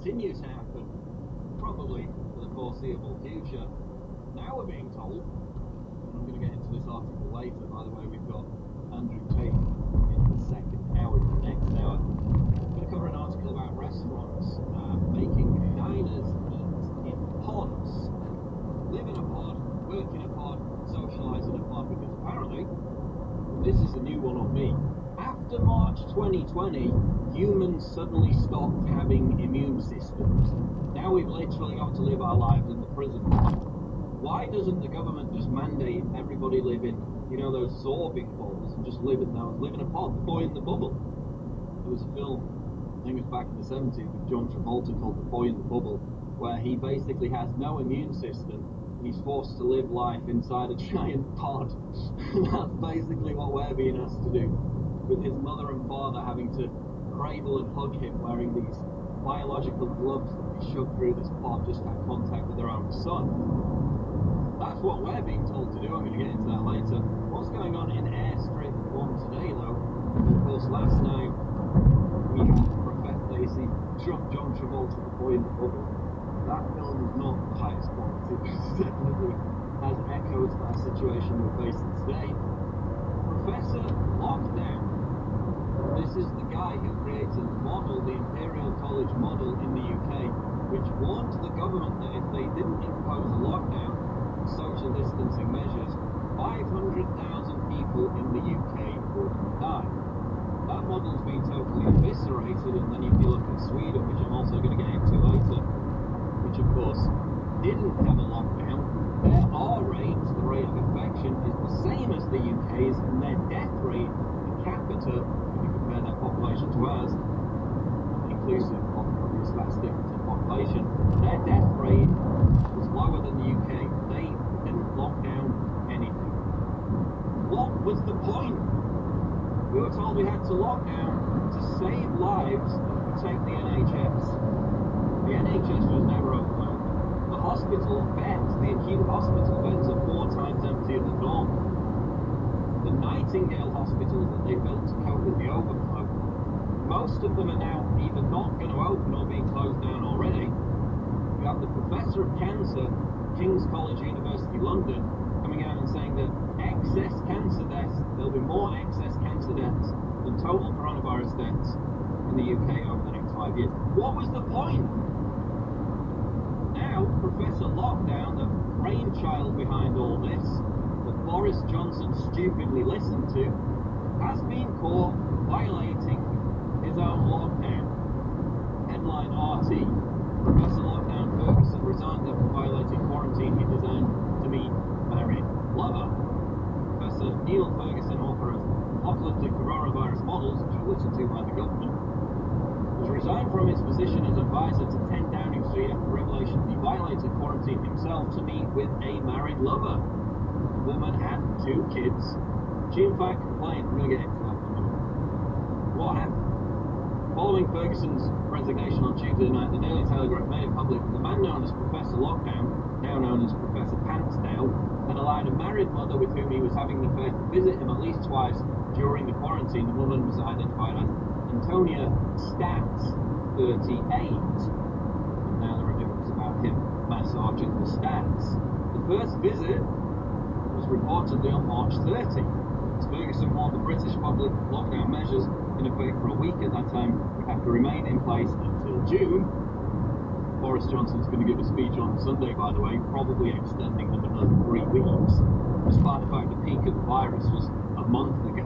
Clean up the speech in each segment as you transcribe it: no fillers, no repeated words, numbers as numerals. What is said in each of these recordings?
continue to happen, probably for the foreseeable future. Now we're being told, and I'm going to get into this article later, by the way, we've got Andrew Tate in the second hour of the next hour. I'm going to cover an article about restaurants making diners eat in pods, live in a pod, work in a pod, socialise in a pod, because apparently, this is a new one on me, after March 2020, humans suddenly stopped having immune systems. Now we've literally got to live our lives in the prison pod. Why doesn't the government just mandate everybody live in, those sorbing bowls and just live in a pod, the boy in the bubble? There was a film, I think it was back in the 70s, with John Travolta called The Boy in the Bubble, where he basically has no immune system. He's forced to live life inside a giant pod. And that's basically what we're being asked to do, with his mother and father having to cradle and hug him wearing these biological gloves that they shove through this pod just to have contact with their own son. That's what we're being told to do. I'm going to get into that later. What's going on in Airstrip 1 today, though? Of course, last night we had Professor John Travolta, The Boy in the Bubble. That film is not the highest quality. It definitely has echoes of that situation we're facing today. Professor Lockdown. This is the guy who created the model, the Imperial College model in the UK, which warned the government that if they didn't impose a lockdown, social distancing measures, 500,000 people in the UK would die. That model's been totally eviscerated, and then if you look at Sweden, which I'm also going to get into later, which of course didn't have a lockdown, their R rate, the rate of infection, is the same as the UK's, and their death rate per capita, if you compare their population to ours, inclusive of this vast difference in population, their death rate was lower than the UK. They didn't lock down anything. What was the point? We were told we had to lock down to save lives and protect the NHS. The NHS was never overwhelmed. The hospital beds, the acute hospital beds, are 4 times emptier than normal. The Nightingale hospitals that they built to cope with the overflow, most of them are now either not going to open or being closed down already. You have the Professor of Cancer, King's College, University London, coming out and saying that excess cancer deaths, there'll be more excess cancer deaths than total coronavirus deaths in the UK over the next 5 years. What was the point? Now, Professor Lockdown, the brainchild behind all this, that Boris Johnson stupidly listened to, has been caught violating his own lockdown. Headline RT. Professor Lockdown Ferguson resigned after violating quarantine he designed to meet married lover. Professor Neil Ferguson, author of Apocalyptic Coronavirus Models, which are listened to by the government, was resigned from his position as advisor to 10 Downing Street after revelation he violated quarantine himself to meet with a married lover. The woman had 2 kids. She in fact complained. We're going to get into that in a minute. What happened? Following Ferguson's resignation on Tuesday night, the Daily Telegraph made it public that the man known as Professor Lockdown, now known as Professor Pantsdown, had allowed a married mother with whom he was having an affair to visit him at least twice during the quarantine. The woman was identified as Antonia Stats, 38. And now there are jokes about him massaging the stats. The first visit was reportedly on March 30. As Ferguson warned the British public lockdown measures in effect for a week at that time have to remain in place until June. Boris Johnson's going to give a speech on Sunday, by the way, probably extending them another 3 weeks, despite the fact the peak of the virus was a month ago.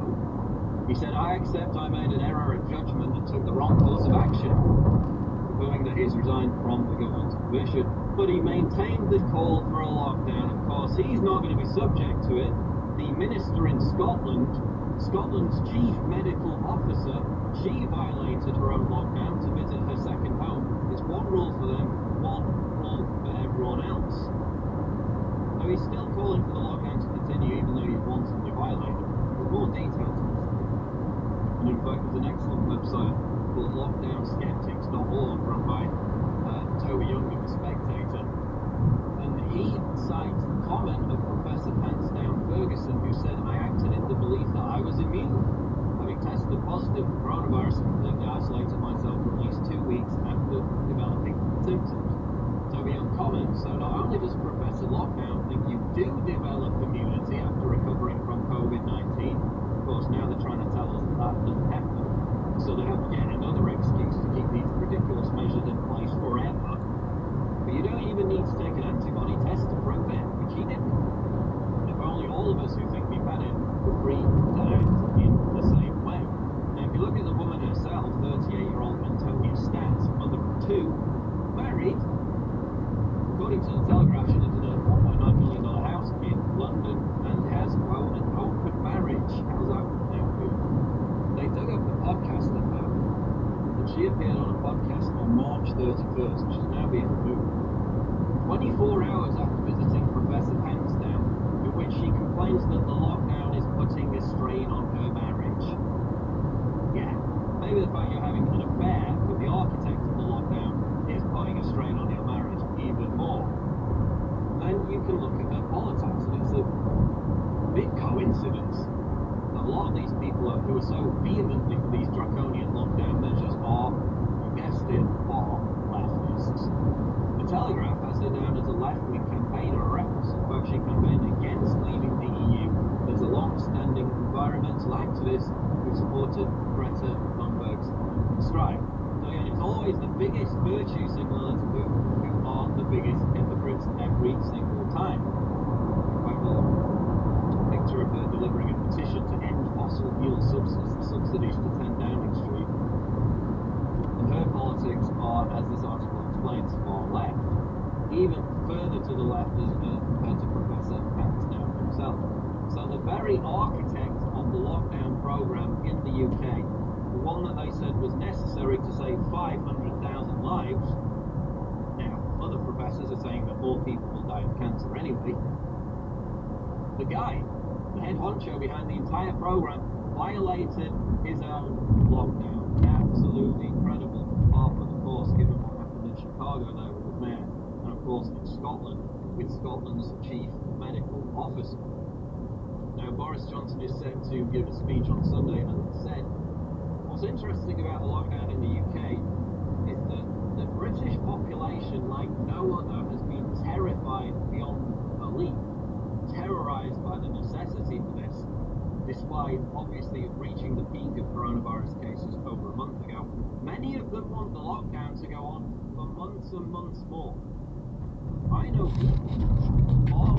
He said, "I accept I made an error of judgment and took the wrong course of action," confirming that he's resigned from the government's position. But he maintained the call for a lockdown. Of course, he's not going to be subject to it. The minister in Scotland, Scotland's chief medical officer, she violated her own lockdown to visit her second home. It's one rule for them, one rule for everyone else. So he's still calling for the lockdown to continue, even though he's wantonly violated. There's more details. And in fact, there's an excellent website called lockdownskeptics.org run by Toby Young of The Spectator. And he cites the comment of Professor Pantsdown Ferguson, who said, "I acted in the belief that I was immune. Having tested positive for coronavirus, I completely isolated myself for at least 2 weeks after developing Toby on comments, so not only does Professor Lockdown think you do develop immunity after recovering from COVID-19, of course now they're trying to tell us that that doesn't happen, so they have yet another excuse to keep these ridiculous measures in place forever. But you don't even need to take an antibody test to prove it, which he didn't. If only all of us who think we've had it were free to act in the same way. Now if you look at the woman herself, 38-year-old Antonia Stats, mother of 2, married. According to the Telegraph, she lives in a $1.9 million house in London and has, quote, an open marriage. How's that now feel? They dug up the podcast of her, and she appeared on a podcast on March 31st, which is now being removed, 24 hours after visiting Professor Hansdown, in which she complains that the lockdown is putting a strain on her marriage. Yeah, maybe the fact you're having an affair with the architect of the lockdown is putting a strain on your marriage even more. Then you can look at her politics, and it's a big coincidence that a lot of these people who are so vehemently for these draconian lockdown measures are, you guessed it, are leftists. The Telegraph has her down as a left-wing campaigner, reference in fact she campaigned against leaving the EU as a long-standing environmental activist who supported Greta Thunberg's strike. So again, it's always the biggest virtue signaler who are the biggest hypocrites every single time. Quite well, a picture of her delivering a petition to end fossil fuel subsidies to 10 Downing Street. And her politics are, as this article explains, far left. Even further to the left as compared to Professor Hansdown himself. So the very architect of the lockdown program in the UK, the one that they said was necessary to save 500,000 lives. Now, other professors are saying that more people will die of cancer anyway. The guy, the head honcho behind the entire program, violated his own lockdown. Absolutely incredible, apart from, of course, given what happened in Chicago there with the mayor, and of course in Scotland with Scotland's chief medical officer. Now, Boris Johnson is set to give a speech on Sunday and said, what's interesting about the lockdown in the UK is that the British population, like no other, has been terrified beyond belief, terrorized by the necessity for this, despite obviously reaching the peak of coronavirus cases over a month ago. Many of them want the lockdown to go on for months and months more. I know people, far